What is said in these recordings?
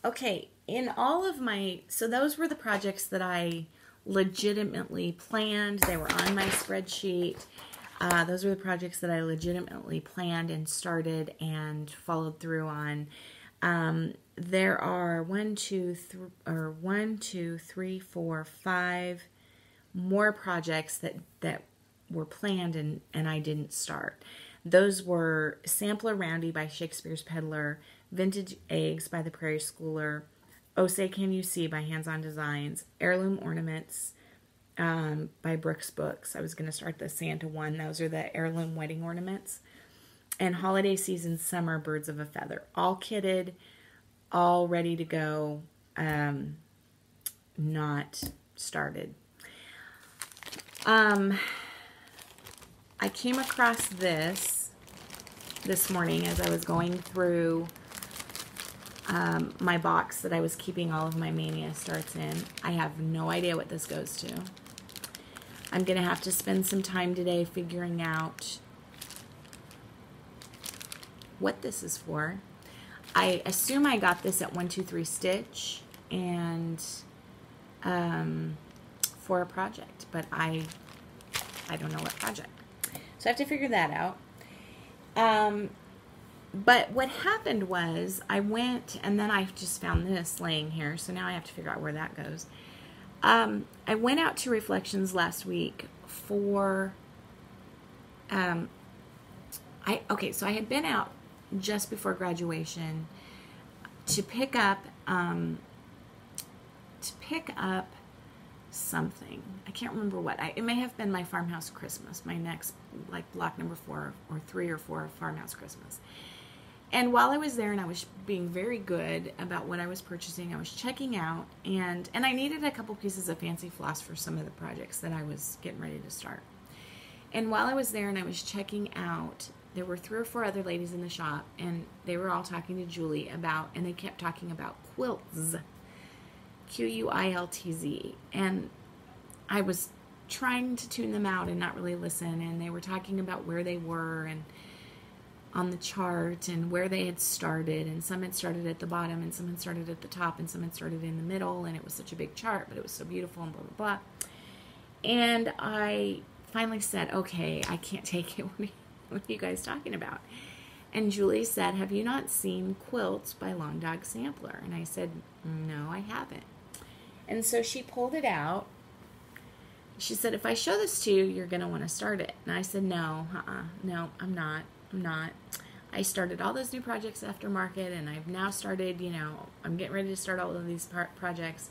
Okay, in all of my, so those were the projects that I legitimately planned. They were on my spreadsheet. Those were the projects that I legitimately planned and started and followed through on. There are 5 more projects that were planned and I didn't start. Those were Sampler Roundy by Shakespeare's Peddler, Vintage Eggs by the Prairie Schooler, Oh Say Can You See by Hands On Designs, Heirloom Ornaments by Brooks Books. I was going to start the Santa one. Those are the heirloom wedding ornaments. And Holiday Season Summer Birds of a Feather. All kitted, all ready to go, not started. I came across this morning as I was going through my box that I was keeping all of my Mania starts in. I have no idea what this goes to. I'm going to have to spend some time today figuring out what this is for. I assume I got this at 123 Stitch and for a project, but I don't know what project. So I have to figure that out. But what happened was I went, and then I just found this laying here, so now I have to figure out where that goes. I went out to Reflections last week for, so I had been out just before graduation to pick up something. I can't remember what. It may have been my Farmhouse Christmas, my next, like, block number 4 or 3 or 4 Farmhouse Christmas. And while I was there and I was being very good about what I was purchasing, I was checking out, and I needed a couple pieces of fancy floss for some of the projects that I was getting ready to start. And while I was there and I was checking out, there were 3 or 4 other ladies in the shop, and they were all talking to Julie about, and they kept talking about quilts, Quiltz, and I was trying to tune them out and not really listen, and they were talking about where they were and on the chart and where they had started, and some had started at the bottom and some had started at the top and some had started in the middle, and it was such a big chart, but it was so beautiful and blah blah blah. And I finally said, okay, I can't take it. What are you guys talking about? And Julie said, have you not seen Quilts by Long Dog Sampler? And I said, no, I haven't. And so she pulled it out. She said, if I show this to you, you're going to want to start it. And I said, no, no, I'm not. I started all those new projects aftermarket, and I've now started, I'm getting ready to start all of these projects.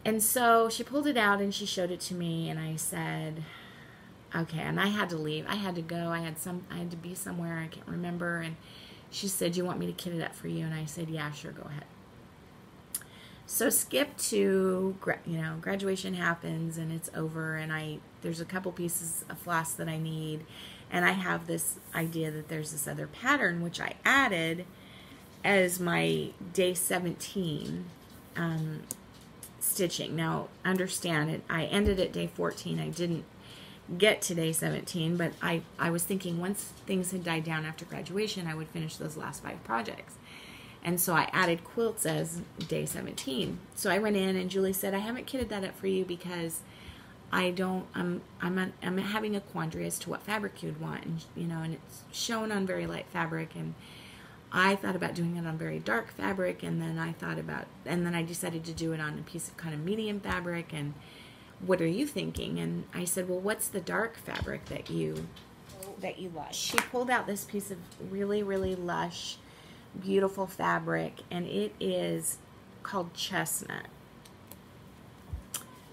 And so she pulled it out and she showed it to me, and I said, okay. And I had to leave. I had to go. I had to be somewhere. I can't remember. And she said, do you want me to kit it up for you? And I said, yeah, sure, go ahead. So skip to, graduation happens and it's over, and there's a couple pieces of floss that I need, and I have this idea that there's this other pattern which I added as my day 17 stitching. Now understand it, I ended at day 14. I didn't get to day 17, but I was thinking once things had died down after graduation, I would finish those last 5 projects. And so I added quilts as day 17. So I went in and Julie said, I haven't kitted that up for you because I'm having a quandary as to what fabric you'd want. And, and it's shown on very light fabric. And I thought about doing it on very dark fabric. And then I decided to do it on a piece of kind of medium fabric. And what are you thinking? And I said, well, what's the dark fabric that you like? She pulled out this piece of really, really lush, beautiful fabric, and it is called Chestnut,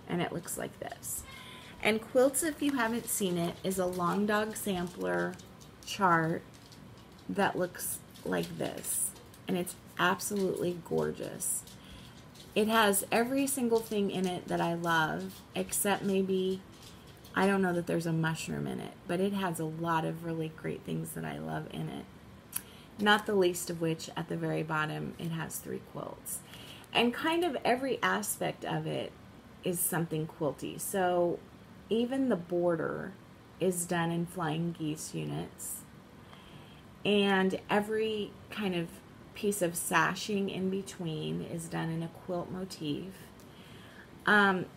and it looks like this. And Quilts, if you haven't seen it, is a Long Dog Sampler chart that looks like this, and it's absolutely gorgeous. It has every single thing in it that I love, except maybe, I don't know that there's a mushroom in it, but it has a lot of really great things that I love in it. Not the least of which, at the very bottom, it has 3 quilts. And kind of every aspect of it is something quilty. So even the border is done in flying geese units. And every kind of piece of sashing in between is done in a quilt motif.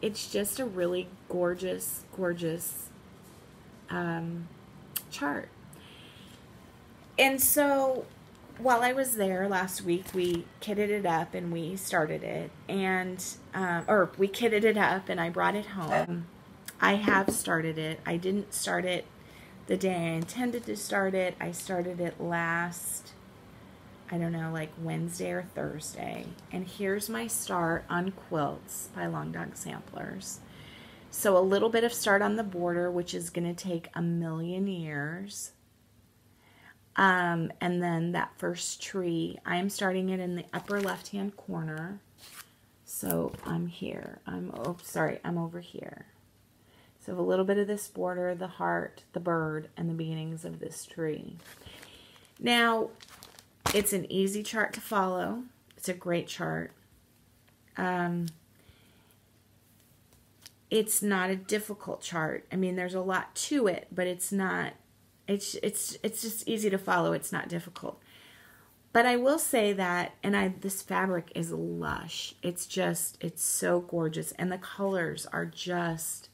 It's just a really gorgeous, gorgeous chart. And so while I was there last week, we kitted it up and we started it. And, or we kitted it up and I brought it home. I have started it. I didn't start it the day I intended to start it. I started it last, I don't know, like Wednesday or Thursday. And here's my start on Quilts by Long Dog Samplers. So a little bit of start on the border, which is going to take a million years. And then that first tree, I am starting it in the upper left-hand corner. So I'm here. I'm over here. So a little bit of this border, the heart, the bird, and the beginnings of this tree. Now, it's an easy chart to follow. It's a great chart. It's not a difficult chart. I mean, there's a lot to it, but it's not. It's just easy to follow. It's not difficult. But I will say that, this fabric is lush. It's so gorgeous, and the colors are just.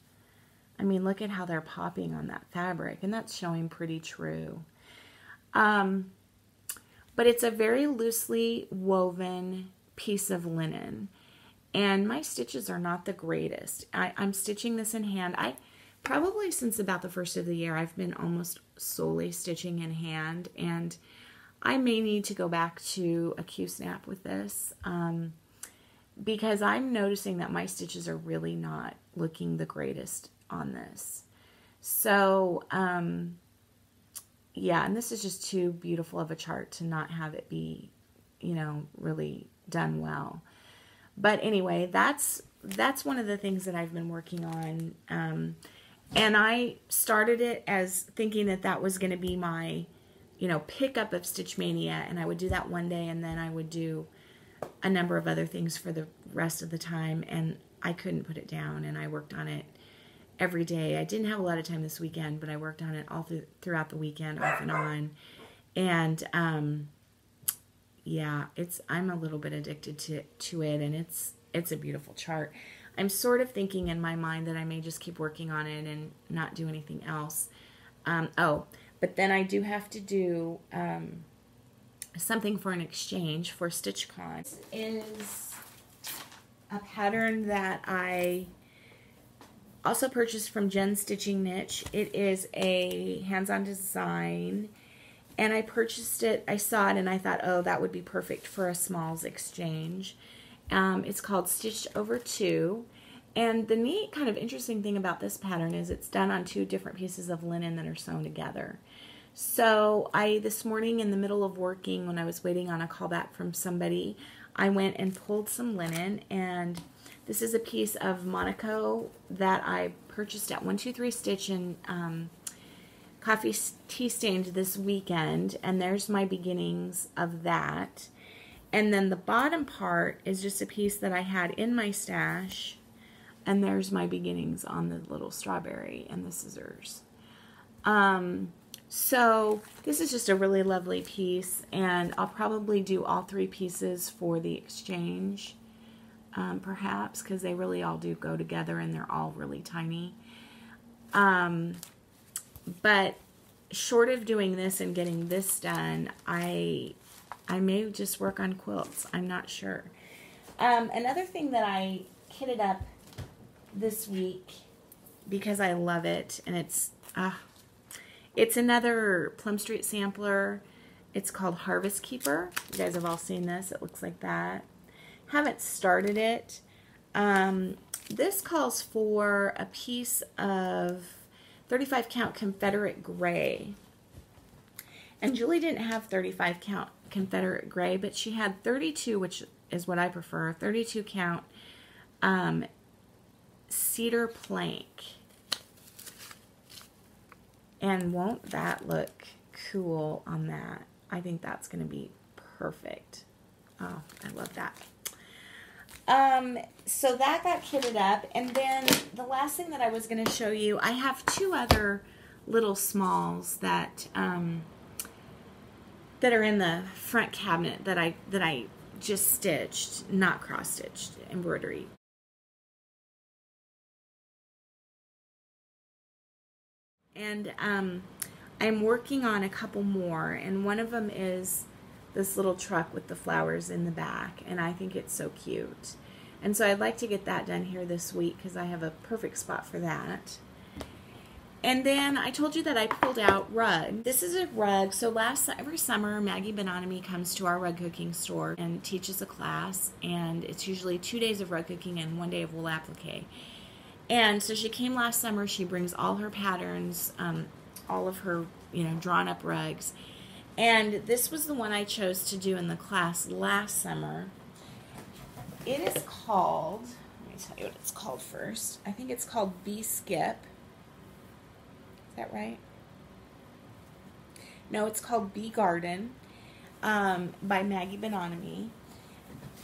I mean, look at how they're popping on that fabric, and that's showing pretty true. But it's a very loosely woven piece of linen, and my stitches are not the greatest. I'm stitching this in hand. Probably since about the first of the year, I've been almost solely stitching in hand, and I may need to go back to a Q-snap with this, because I'm noticing that my stitches are really not looking the greatest on this. So, yeah, and this is just too beautiful of a chart to not have it be, really done well. But anyway, that's one of the things that I've been working on. And I started it as thinking that was going to be my, pickup of Stitch Mania, and I would do that one day, and then I would do a number of other things for the rest of the time, and I couldn't put it down, and I worked on it every day. I didn't have a lot of time this weekend, but I worked on it all throughout the weekend, off and on. And yeah, I'm a little bit addicted to it, and it's a beautiful chart. I'm sort of thinking in my mind that I may just keep working on it and not do anything else. But then I do have to do something for an exchange for StitchCon. This is a pattern that I also purchased from Jen's Stitching Niche. It is a hands-on design, and I purchased it, I saw it, and I thought, oh, that would be perfect for a smalls exchange. It's called Stitched Over 2, and the neat kind of interesting thing about this pattern is it's done on 2 different pieces of linen that are sewn together. So this morning in the middle of working, when I was waiting on a call back from somebody, I went and pulled some linen, and this is a piece of Monaco that I purchased at 123 Stitch in Coffee Tea Stained this weekend, and there's my beginnings of that. And then the bottom part is just a piece that I had in my stash, and there's my beginnings on the little strawberry and the scissors. So this is just a really lovely piece, and I'll probably do all 3 pieces for the exchange. Perhaps, because they really all do go together and they're all really tiny. But short of doing this and getting this done, I may just work on quilts. I'm not sure. Another thing that I kitted up this week because I love it, and it's another Plum Street sampler. It's called Harvest Keeper. You guys have all seen this. It looks like that. Haven't started it. This calls for a piece of 35 count Confederate gray, and Julie didn't have 35 count Confederate gray, but she had 32, which is what I prefer, 32 count cedar plank. And won't that look cool on that? I think that's going to be perfect. Oh, I love that. So that got kitted up, and then the last thing that I was going to show you, I have 2 other little smalls that that are in the front cabinet that I just stitched, not cross-stitched embroidery. And I'm working on a couple more, and one of them is this little truck with the flowers in the back, and I think it's so cute. And so I'd like to get that done here this week because I have a perfect spot for that. And then I told you that I pulled out rug. This is a rug. So every summer, Maggie Bononomy comes to our rug cooking store and teaches a class, and it's usually 2 days of rug cooking and 1 day of wool applique. And so she came last summer. She brings all her patterns, all of her, drawn up rugs. And this was the one I chose to do in the class last summer. It is called, let me tell you what it's called first. I think it's called Bee Skip. Is that right? No, it's called Bee Garden by Maggie Bononomy.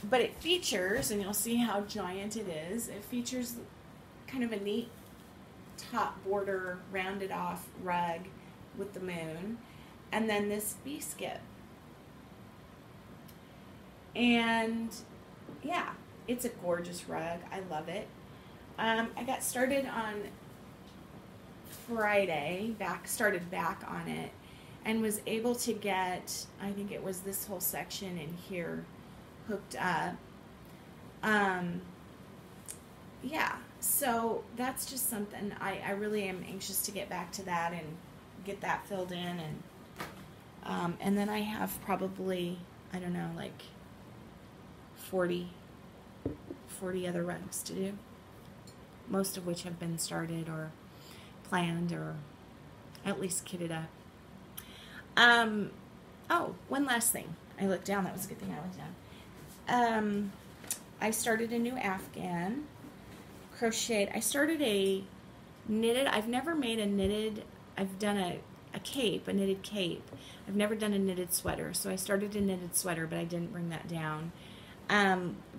But it features, and you'll see how giant it is, it features kind of a neat top border rounded off rug with the moon, and then this bee skip. And yeah, it's a gorgeous rug. I love it. I got started on Friday, started back on it, and was able to get, I think it was this whole section in here hooked up. Yeah, so that's just something I really am anxious to get back to that and get that filled in, and then I have probably, I don't know, like 40 other rugs to do, most of which have been started or planned or at least kitted up. Oh, one last thing. I looked down. That was a good thing I looked down. I started a new Afghan crocheted. I started a knitted. I've never made a knitted. I've done a cape, a knitted cape. I've never done a knitted sweater. So I started a knitted sweater, but I didn't bring that down.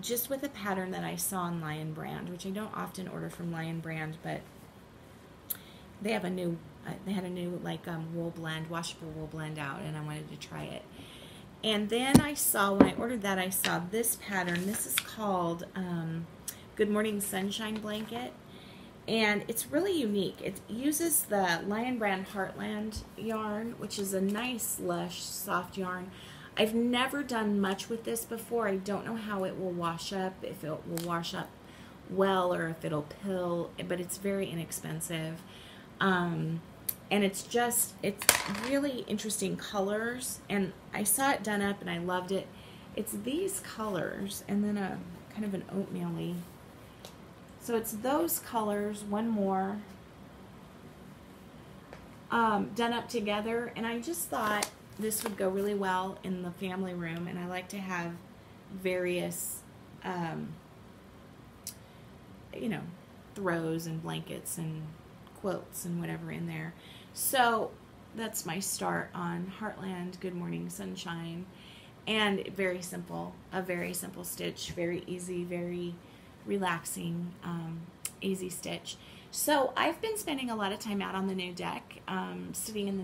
Just with a pattern that I saw on Lion Brand, which I don't often order from Lion Brand, but they have a new, they had a new like wool blend, washable wool blend out, and I wanted to try it. And then I saw, when I ordered that, I saw this pattern. This is called Good Morning Sunshine Blanket, and it's really unique. It uses the Lion Brand Heartland yarn, which is a nice, lush, soft yarn. I've never done much with this before. I don't know how it will wash up, if it will wash up well or if it'll pill, but it's very inexpensive. And it's really interesting colors, and I saw it done up and I loved it. It's these colors and then a kind of an oatmeal-y. So it's those colors, one more, done up together, and I just thought this would go really well in the family room, and I like to have various, throws and blankets and quilts and whatever in there. So that's my start on Heartland Good Morning Sunshine, and very simple, a very simple stitch, very easy, very relaxing, easy stitch. So I've been spending a lot of time out on the new deck, sitting on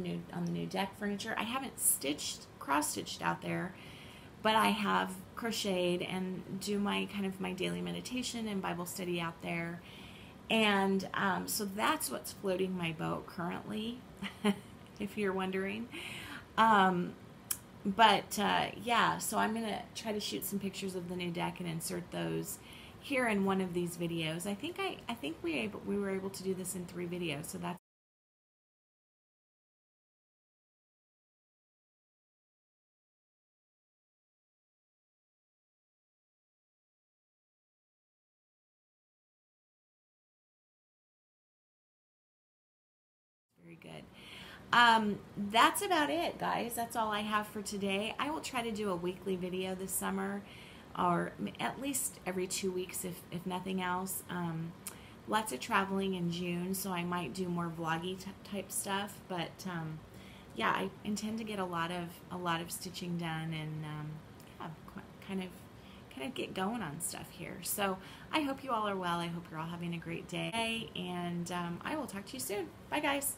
the new deck furniture. I haven't cross-stitched out there, but I have crocheted and do my daily meditation and Bible study out there. And so that's what's floating my boat currently, if you're wondering. Yeah, so I'm going to try to shoot some pictures of the new deck and insert those here in one of these videos. I think we were able to do this in 3 videos, so that's very good. That's about it, guys. That's all I have for today. I will try to do a weekly video this summer, or at least every 2 weeks if nothing else. Lots of traveling in June, so I might do more vloggy type stuff, but yeah, I intend to get a lot of stitching done, and yeah, kind of get going on stuff here. So I hope you all are well. I hope you're all having a great day, and I will talk to you soon. Bye, guys.